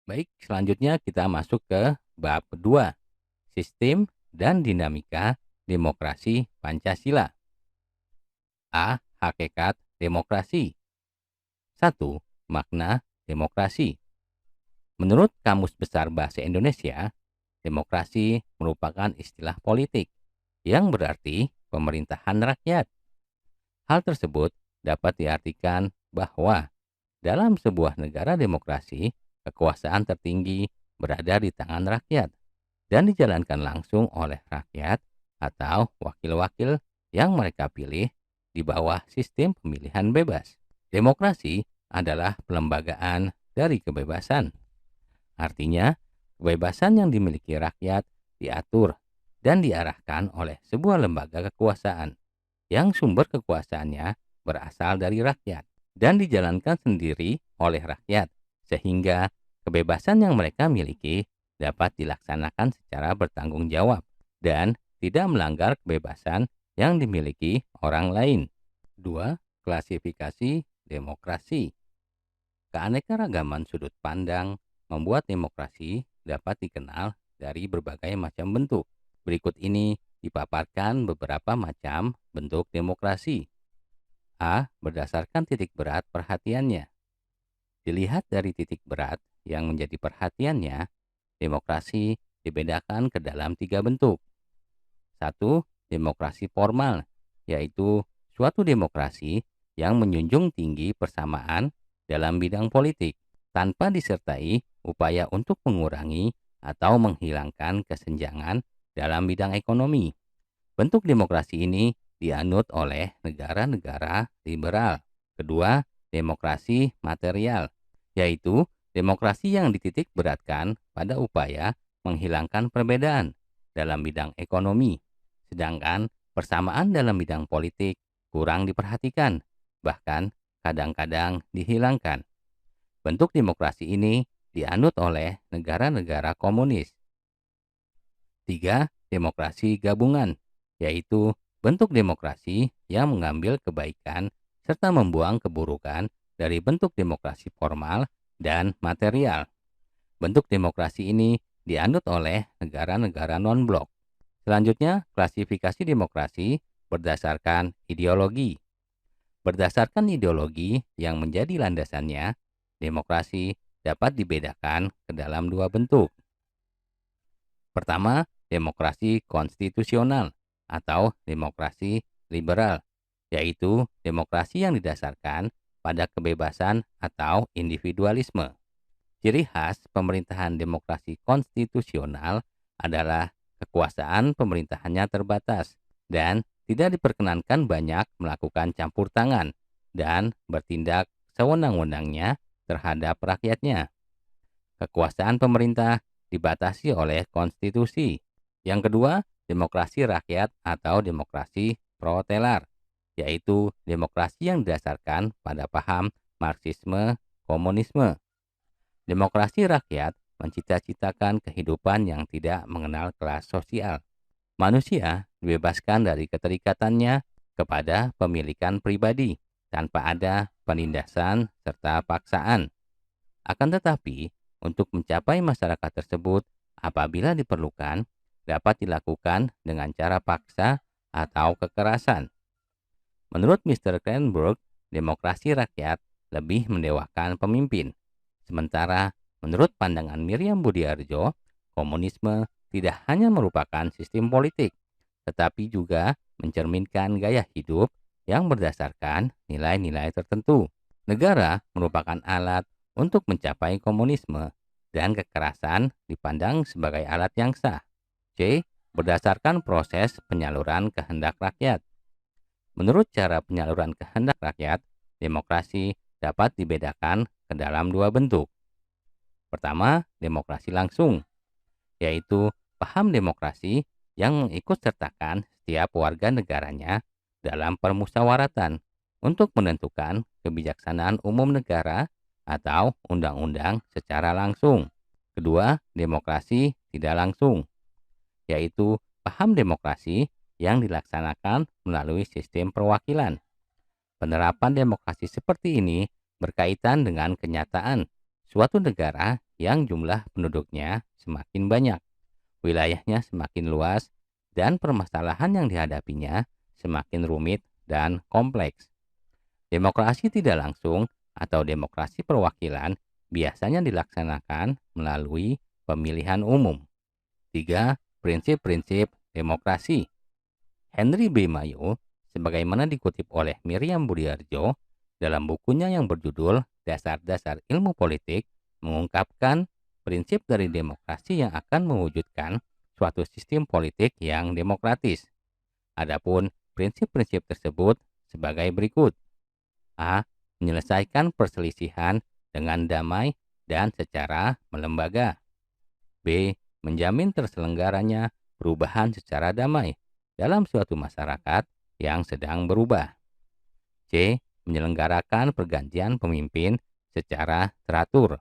Baik, selanjutnya kita masuk ke bab kedua, sistem dan dinamika demokrasi Pancasila. A. Hakikat demokrasi. 1. Makna demokrasi. Menurut Kamus Besar Bahasa Indonesia, demokrasi merupakan istilah politik yang berarti pemerintahan rakyat. Hal tersebut dapat diartikan bahwa dalam sebuah negara demokrasi, kekuasaan tertinggi berada di tangan rakyat dan dijalankan langsung oleh rakyat atau wakil-wakil yang mereka pilih di bawah sistem pemilihan bebas. Demokrasi adalah pelembagaan dari kebebasan. Artinya, kebebasan yang dimiliki rakyat diatur dan diarahkan oleh sebuah lembaga kekuasaan yang sumber kekuasaannya berasal dari rakyat dan dijalankan sendiri oleh rakyat, sehingga kebebasan yang mereka miliki dapat dilaksanakan secara bertanggung jawab dan tidak melanggar kebebasan yang dimiliki orang lain. 2. Klasifikasi demokrasi. Keanekaragaman sudut pandang membuat demokrasi dapat dikenal dari berbagai macam bentuk. Berikut ini dipaparkan beberapa macam bentuk demokrasi. A. Berdasarkan titik berat perhatiannya. Dilihat dari titik berat yang menjadi perhatiannya, demokrasi dibedakan ke dalam 3 bentuk. 1. Demokrasi formal, yaitu suatu demokrasi yang menjunjung tinggi persamaan dalam bidang politik, tanpa disertai upaya untuk mengurangi atau menghilangkan kesenjangan dalam bidang ekonomi. Bentuk demokrasi ini dianut oleh negara-negara liberal. Kedua, demokrasi material, yaitu demokrasi yang dititik beratkan pada upaya menghilangkan perbedaan dalam bidang ekonomi, sedangkan persamaan dalam bidang politik kurang diperhatikan, bahkan kadang-kadang dihilangkan. Bentuk demokrasi ini dianut oleh negara-negara komunis. 3. Demokrasi gabungan, yaitu bentuk demokrasi yang mengambil kebaikan serta membuang keburukan dari bentuk demokrasi formal dan material. Bentuk demokrasi ini dianut oleh negara-negara non-blok. Selanjutnya, klasifikasi demokrasi berdasarkan ideologi. Berdasarkan ideologi yang menjadi landasannya, demokrasi dapat dibedakan ke dalam 2 bentuk. Pertama, demokrasi konstitusional atau demokrasi liberal, yaitu demokrasi yang didasarkan pada kebebasan atau individualisme. Ciri khas pemerintahan demokrasi konstitusional adalah kekuasaan pemerintahannya terbatas dan tidak diperkenankan banyak melakukan campur tangan dan bertindak sewenang-wenangnya terhadap rakyatnya. Kekuasaan pemerintah dibatasi oleh konstitusi. Yang kedua, demokrasi rakyat atau demokrasi protelar, yaitu demokrasi yang didasarkan pada paham Marxisme, komunisme. Demokrasi rakyat mencita-citakan kehidupan yang tidak mengenal kelas sosial. Manusia dibebaskan dari keterikatannya kepada pemilikan pribadi tanpa ada penindasan serta paksaan. Akan tetapi, untuk mencapai masyarakat tersebut, apabila diperlukan, dapat dilakukan dengan cara paksa atau kekerasan. Menurut Mr. Krenberg, demokrasi rakyat lebih mendewakan pemimpin. Sementara menurut pandangan Miriam Budiarjo, komunisme tidak hanya merupakan sistem politik, tetapi juga mencerminkan gaya hidup yang berdasarkan nilai-nilai tertentu. Negara merupakan alat untuk mencapai komunisme dan kekerasan dipandang sebagai alat yang sah. C. Berdasarkan proses penyaluran kehendak rakyat. Menurut cara penyaluran kehendak rakyat, demokrasi dapat dibedakan ke dalam 2 bentuk. Pertama, demokrasi langsung, yaitu paham demokrasi yang mengikut sertakan setiap warga negaranya dalam permusyawaratan untuk menentukan kebijaksanaan umum negara atau undang-undang secara langsung. Kedua, demokrasi tidak langsung, yaitu paham demokrasi yang dilaksanakan melalui sistem perwakilan. Penerapan demokrasi seperti ini berkaitan dengan kenyataan suatu negara yang jumlah penduduknya semakin banyak, wilayahnya semakin luas, dan permasalahan yang dihadapinya semakin rumit dan kompleks. Demokrasi tidak langsung atau demokrasi perwakilan biasanya dilaksanakan melalui pemilihan umum. 3. Prinsip-prinsip demokrasi. Henry B. Mayo, sebagaimana dikutip oleh Miriam Budiarjo dalam bukunya yang berjudul Dasar-Dasar Ilmu Politik, mengungkapkan prinsip dari demokrasi yang akan mewujudkan suatu sistem politik yang demokratis. Adapun prinsip-prinsip tersebut sebagai berikut. A. Menyelesaikan perselisihan dengan damai dan secara melembaga. B. Menjamin terselenggaranya perubahan secara damai dalam suatu masyarakat yang sedang berubah. C. Menyelenggarakan pergantian pemimpin secara teratur.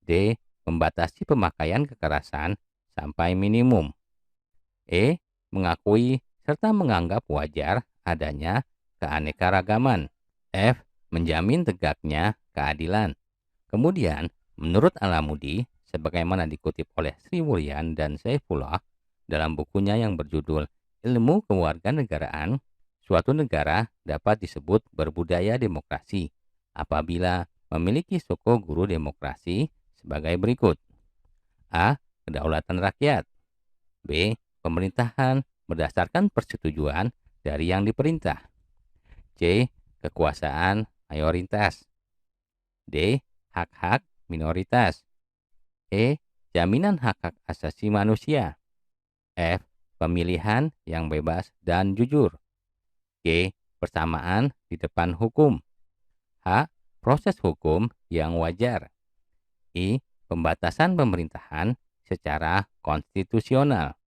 D. Membatasi pemakaian kekerasan sampai minimum. E. Mengakui serta menganggap wajar adanya keanekaragaman. F. Menjamin tegaknya keadilan. Kemudian, menurut Alamudi, sebagaimana dikutip oleh Sri Mulyan dan Saifullah dalam bukunya yang berjudul Ilmu Kewarganegaraan, suatu negara dapat disebut berbudaya demokrasi apabila memiliki suku guru demokrasi sebagai berikut. A. Kedaulatan rakyat. B. Pemerintahan berdasarkan persetujuan dari yang diperintah. C. Kekuasaan mayoritas. D. Hak-hak minoritas. E. Jaminan hak-hak asasi manusia. F. Pemilihan yang bebas dan jujur. G. Persamaan di depan hukum. H. Proses hukum yang wajar. I. Pembatasan pemerintahan secara konstitusional.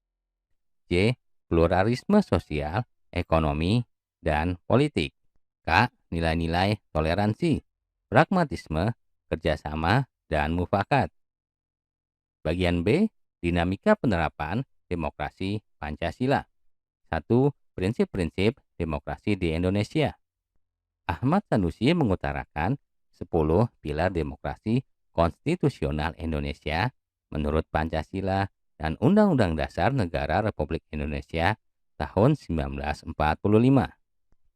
J. Pluralisme sosial, ekonomi, dan politik. K. Nilai-nilai toleransi, pragmatisme, kerjasama, dan mufakat. Bagian B. Dinamika penerapan demokrasi Pancasila. 1. Prinsip-prinsip demokrasi di Indonesia. Ahmad Sanusi mengutarakan 10 pilar demokrasi konstitusional Indonesia menurut Pancasila dan Undang-Undang Dasar Negara Republik Indonesia tahun 1945.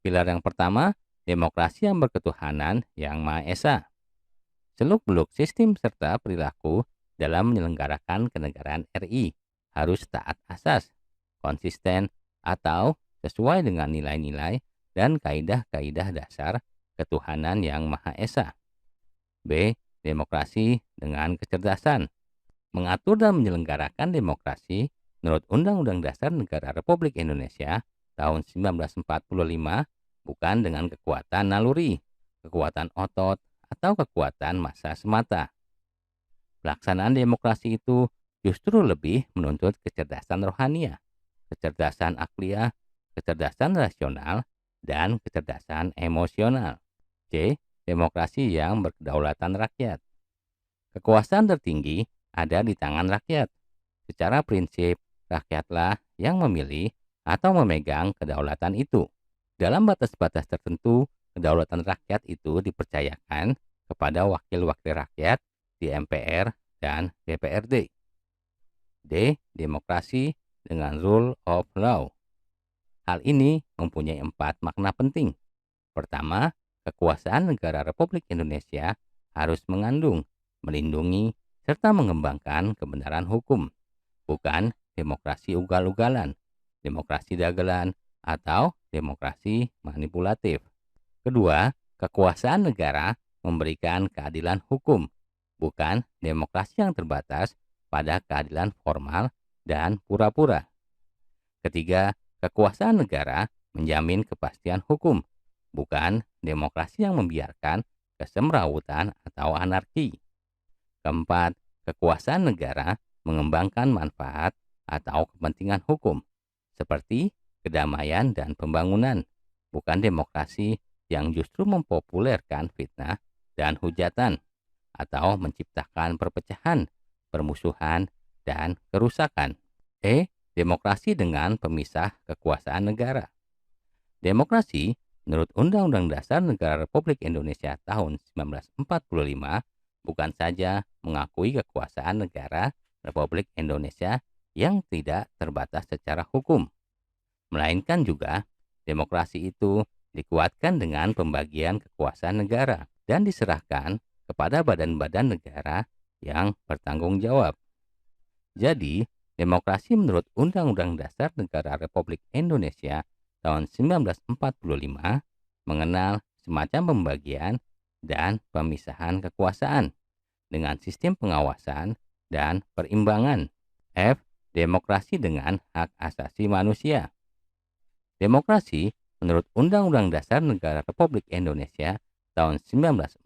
Pilar yang pertama, demokrasi yang berketuhanan yang Maha Esa. Seluk-beluk sistem serta perilaku dalam menyelenggarakan kenegaraan RI harus taat asas, konsisten, atau sesuai dengan nilai-nilai dan kaidah-kaidah dasar ketuhanan yang Maha Esa. B. Demokrasi dengan kecerdasan. Mengatur dan menyelenggarakan demokrasi menurut Undang-Undang Dasar Negara Republik Indonesia tahun 1945 bukan dengan kekuatan naluri, kekuatan otot, atau kekuatan massa semata. Pelaksanaan demokrasi itu justru lebih menuntut kecerdasan rohaniah, kecerdasan akliyah, kecerdasan rasional, dan kecerdasan emosional. C. Demokrasi yang berkedaulatan rakyat. Kekuasaan tertinggi ada di tangan rakyat. Secara prinsip, rakyatlah yang memilih atau memegang kedaulatan itu. Dalam batas-batas tertentu, kedaulatan rakyat itu dipercayakan kepada wakil-wakil rakyat di MPR dan DPRD. D. Demokrasi dengan rule of law. Hal ini mempunyai 4 makna penting. Pertama, kekuasaan negara Republik Indonesia harus mengandung, melindungi, serta mengembangkan kebenaran hukum, bukan demokrasi ugal-ugalan, demokrasi dagelan, atau demokrasi manipulatif. Kedua, kekuasaan negara memberikan keadilan hukum, bukan demokrasi yang terbatas pada keadilan formal dan pura-pura. Ketiga, kekuasaan negara menjamin kepastian hukum, bukan demokrasi yang membiarkan kesemrawutan atau anarki. Keempat, kekuasaan negara mengembangkan manfaat atau kepentingan hukum, seperti kedamaian dan pembangunan, bukan demokrasi yang justru mempopulerkan fitnah dan hujatan, atau menciptakan perpecahan, permusuhan, dan kerusakan. E. Demokrasi dengan pemisah kekuasaan negara. Demokrasi menurut Undang-Undang Dasar Negara Republik Indonesia tahun 1945 bukan saja mengakui kekuasaan negara Republik Indonesia yang tidak terbatas secara hukum, melainkan juga demokrasi itu dikuatkan dengan pembagian kekuasaan negara dan diserahkan kepada badan-badan negara yang bertanggung jawab. Jadi, demokrasi menurut Undang-Undang Dasar Negara Republik Indonesia tahun 1945 mengenal semacam pembagian dan pemisahan kekuasaan dengan sistem pengawasan dan perimbangan. F. Demokrasi dengan hak asasi manusia. Demokrasi menurut Undang-Undang Dasar Negara Republik Indonesia tahun 1945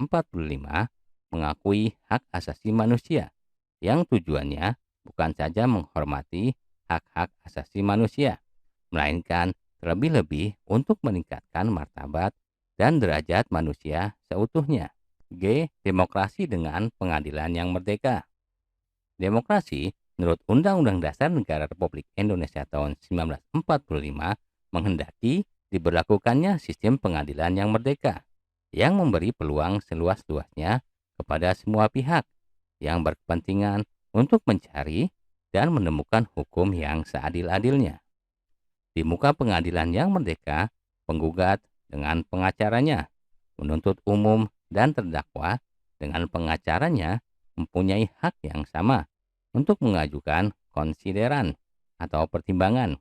mengakui hak asasi manusia yang tujuannya bukan saja menghormati hak-hak asasi manusia, melainkan terlebih-lebih untuk meningkatkan martabat dan derajat manusia seutuhnya. G. Demokrasi dengan pengadilan yang merdeka. Demokrasi menurut Undang-Undang Dasar Negara Republik Indonesia tahun 1945 menghendaki diberlakukannya sistem pengadilan yang merdeka, yang memberi peluang seluas-luasnya kepada semua pihak yang berkepentingan untuk mencari dan menemukan hukum yang seadil-adilnya. Di muka pengadilan yang merdeka, penggugat dengan pengacaranya, penuntut umum dan terdakwa dengan pengacaranya mempunyai hak yang sama untuk mengajukan konsideran atau pertimbangan,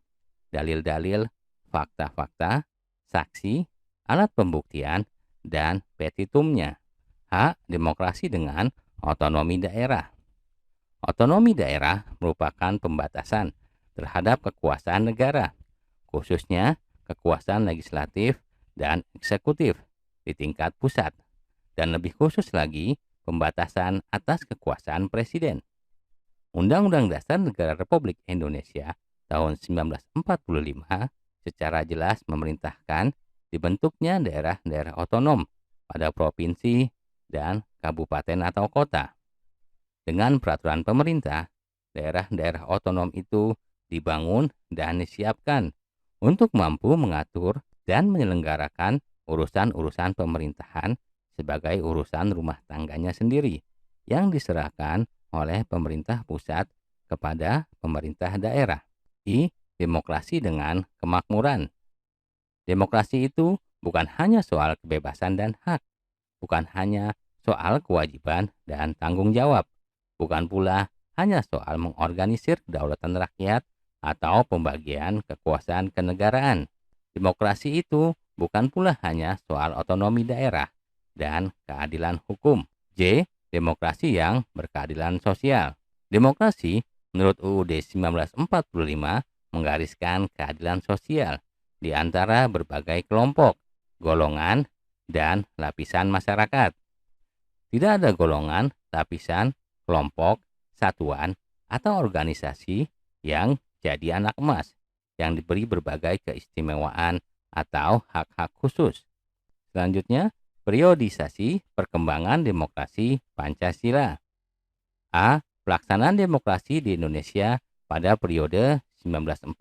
dalil-dalil, fakta-fakta, saksi, alat pembuktian, dan petitumnya. H. Demokrasi dengan otonomi daerah. Otonomi daerah merupakan pembatasan terhadap kekuasaan negara, khususnya kekuasaan legislatif dan eksekutif di tingkat pusat, dan lebih khusus lagi pembatasan atas kekuasaan presiden. Undang-Undang Dasar Negara Republik Indonesia tahun 1945 secara jelas memerintahkan dibentuknya daerah-daerah otonom pada provinsi dan kabupaten atau kota. Dengan peraturan pemerintah, daerah-daerah otonom itu dibangun dan disiapkan untuk mampu mengatur dan menyelenggarakan urusan-urusan pemerintahan sebagai urusan rumah tangganya sendiri yang diserahkan oleh pemerintah pusat kepada pemerintah daerah. I. Demokrasi dengan kemakmuran. Demokrasi itu bukan hanya soal kebebasan dan hak, bukan hanya soal kewajiban dan tanggung jawab, bukan pula hanya soal mengorganisir kedaulatan rakyat atau pembagian kekuasaan kenegaraan. Demokrasi itu bukan pula hanya soal otonomi daerah dan keadilan hukum. J. Demokrasi yang berkeadilan sosial. Demokrasi menurut UUD 1945 menggariskan keadilan sosial di antara berbagai kelompok, golongan, dan lapisan masyarakat. Tidak ada golongan, lapisan, kelompok, satuan, atau organisasi yang jadi anak emas, yang diberi berbagai keistimewaan atau hak-hak khusus. Selanjutnya, periodisasi perkembangan demokrasi Pancasila. A. Pelaksanaan demokrasi di Indonesia pada periode 1945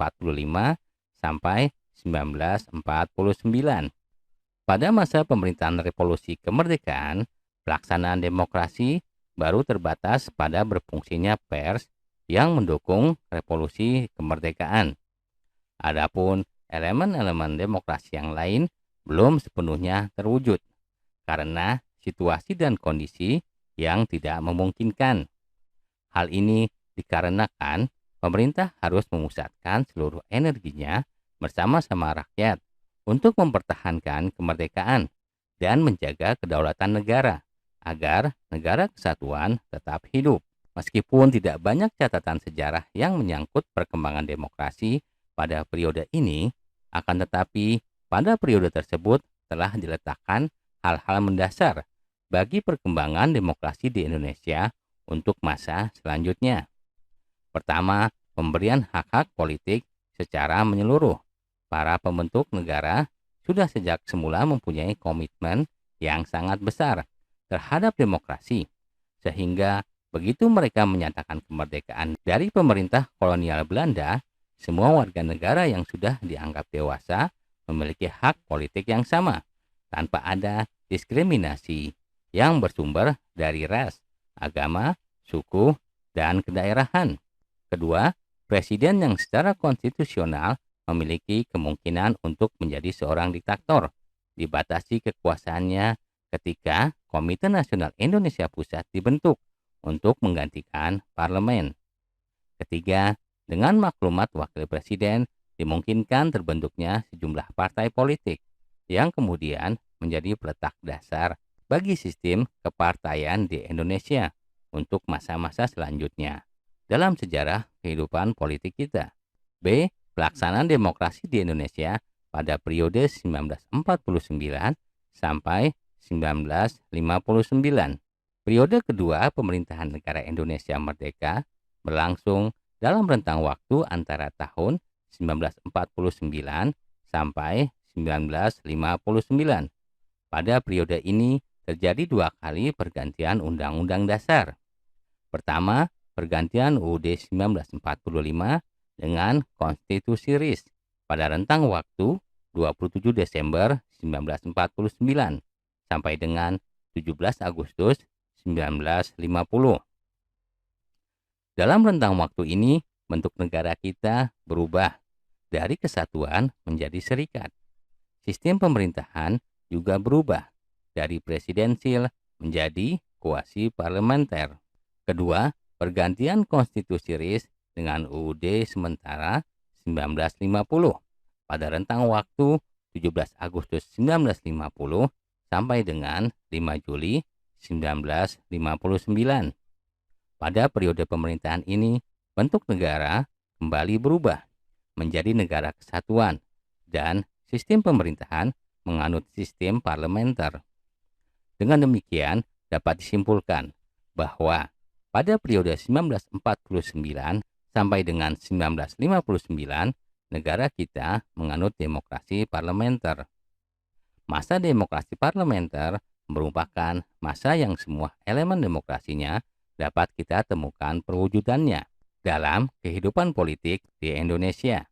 sampai 1949. Pada masa pemerintahan Revolusi Kemerdekaan, pelaksanaan demokrasi baru terbatas pada berfungsinya pers yang mendukung revolusi kemerdekaan. Adapun elemen-elemen demokrasi yang lain belum sepenuhnya terwujud karena situasi dan kondisi yang tidak memungkinkan. Hal ini dikarenakan pemerintah harus memusatkan seluruh energinya bersama-sama rakyat untuk mempertahankan kemerdekaan dan menjaga kedaulatan negara agar negara kesatuan tetap hidup. Meskipun tidak banyak catatan sejarah yang menyangkut perkembangan demokrasi pada periode ini, akan tetapi pada periode tersebut telah diletakkan hal-hal mendasar bagi perkembangan demokrasi di Indonesia untuk masa selanjutnya. Pertama, pemberian hak-hak politik secara menyeluruh. Para pembentuk negara sudah sejak semula mempunyai komitmen yang sangat besar terhadap demokrasi, sehingga begitu mereka menyatakan kemerdekaan dari pemerintah kolonial Belanda, semua warga negara yang sudah dianggap dewasa memiliki hak politik yang sama, tanpa ada diskriminasi yang bersumber dari ras, agama, suku, dan kedaerahan. Kedua, presiden yang secara konstitusional memiliki kemungkinan untuk menjadi seorang diktator, dibatasi kekuasaannya ketika Komite Nasional Indonesia Pusat dibentuk untuk menggantikan parlemen. Ketiga, dengan maklumat wakil presiden dimungkinkan terbentuknya sejumlah partai politik yang kemudian menjadi peletak dasar bagi sistem kepartaian di Indonesia untuk masa-masa selanjutnya dalam sejarah kehidupan politik kita. B. Pelaksanaan demokrasi di Indonesia pada periode 1949 sampai 1959. Periode kedua pemerintahan negara Indonesia merdeka berlangsung dalam rentang waktu antara tahun 1949 sampai 1959. Pada periode ini terjadi dua kali pergantian Undang-Undang Dasar. Pertama, pergantian UUD 1945 dengan Konstitusi RIS pada rentang waktu 27 Desember 1949 sampai dengan 17 Agustus 1950. Dalam rentang waktu ini, bentuk negara kita berubah dari kesatuan menjadi serikat. Sistem pemerintahan juga berubah dari presidensil menjadi kuasi parlementer. Kedua, pergantian Konstitusi RIS dengan UUD sementara 1950 pada rentang waktu 17 Agustus 1950 sampai dengan 5 Juli 1959. Pada periode pemerintahan ini, bentuk negara kembali berubah menjadi negara kesatuan dan sistem pemerintahan menganut sistem parlementer. Dengan demikian, dapat disimpulkan bahwa pada periode 1949 sampai dengan 1959, negara kita menganut demokrasi parlementer. Masa demokrasi parlementer merupakan masa yang semua elemen demokrasinya dapat kita temukan perwujudannya dalam kehidupan politik di Indonesia.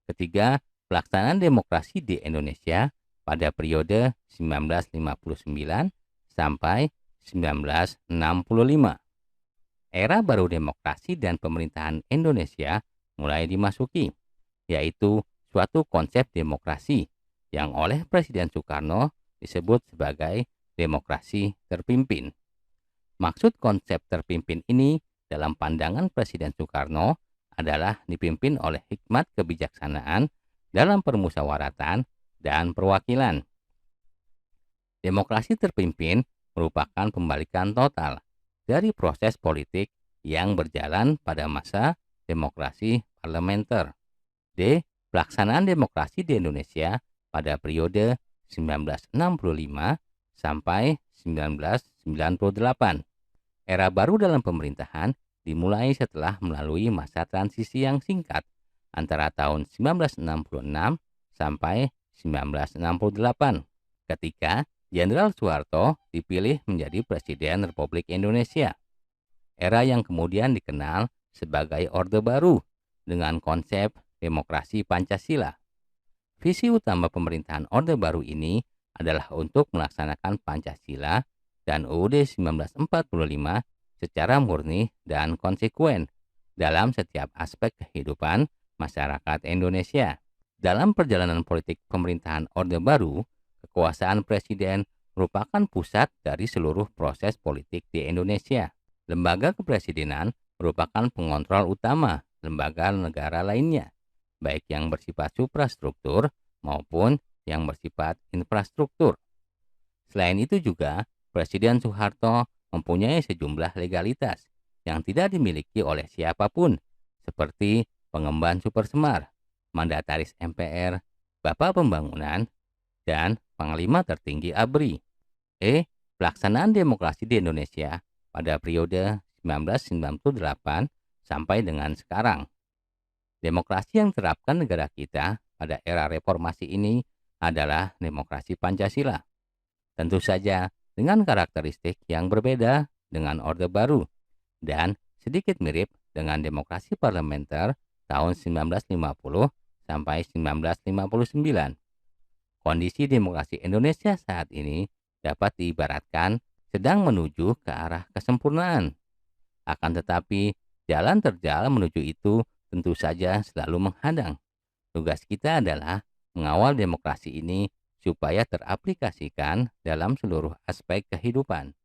Ketiga, pelaksanaan demokrasi di Indonesia pada periode 1959 sampai 1965. Era baru demokrasi dan pemerintahan Indonesia mulai dimasuki, yaitu suatu konsep demokrasi yang oleh Presiden Soekarno disebut sebagai demokrasi terpimpin. Maksud konsep terpimpin ini dalam pandangan Presiden Soekarno adalah dipimpin oleh hikmat kebijaksanaan dalam permusyawaratan dan perwakilan. Demokrasi terpimpin merupakan pembalikan total dari proses politik yang berjalan pada masa demokrasi parlementer. D. Pelaksanaan demokrasi di Indonesia pada periode 1965 sampai 1998. Era baru dalam pemerintahan dimulai setelah melalui masa transisi yang singkat antara tahun 1966 sampai 1968 ketika Jenderal Soeharto dipilih menjadi Presiden Republik Indonesia. Era yang kemudian dikenal sebagai Orde Baru dengan konsep demokrasi Pancasila. Visi utama pemerintahan Orde Baru ini adalah untuk melaksanakan Pancasila dan UUD 1945 secara murni dan konsekuen dalam setiap aspek kehidupan masyarakat Indonesia. Dalam perjalanan politik pemerintahan Orde Baru, kekuasaan presiden merupakan pusat dari seluruh proses politik di Indonesia. Lembaga kepresidenan merupakan pengontrol utama lembaga negara lainnya, baik yang bersifat suprastruktur maupun yang bersifat infrastruktur. Selain itu juga, Presiden Soeharto mempunyai sejumlah legalitas yang tidak dimiliki oleh siapapun, seperti pengemban Supersemar, mandataris MPR, Bapak Pembangunan, dan Panglima Tertinggi ABRI. Pelaksanaan demokrasi di Indonesia pada periode 1998 sampai dengan sekarang. Demokrasi yang diterapkan negara kita pada era reformasi ini adalah demokrasi Pancasila. Tentu saja dengan karakteristik yang berbeda dengan Orde Baru dan sedikit mirip dengan demokrasi parlementer tahun 1950 sampai 1959. Kondisi demokrasi Indonesia saat ini dapat diibaratkan sedang menuju ke arah kesempurnaan. Akan tetapi, jalan terjal menuju itu tentu saja selalu menghadang. Tugas kita adalah mengawal demokrasi ini supaya teraplikasikan dalam seluruh aspek kehidupan.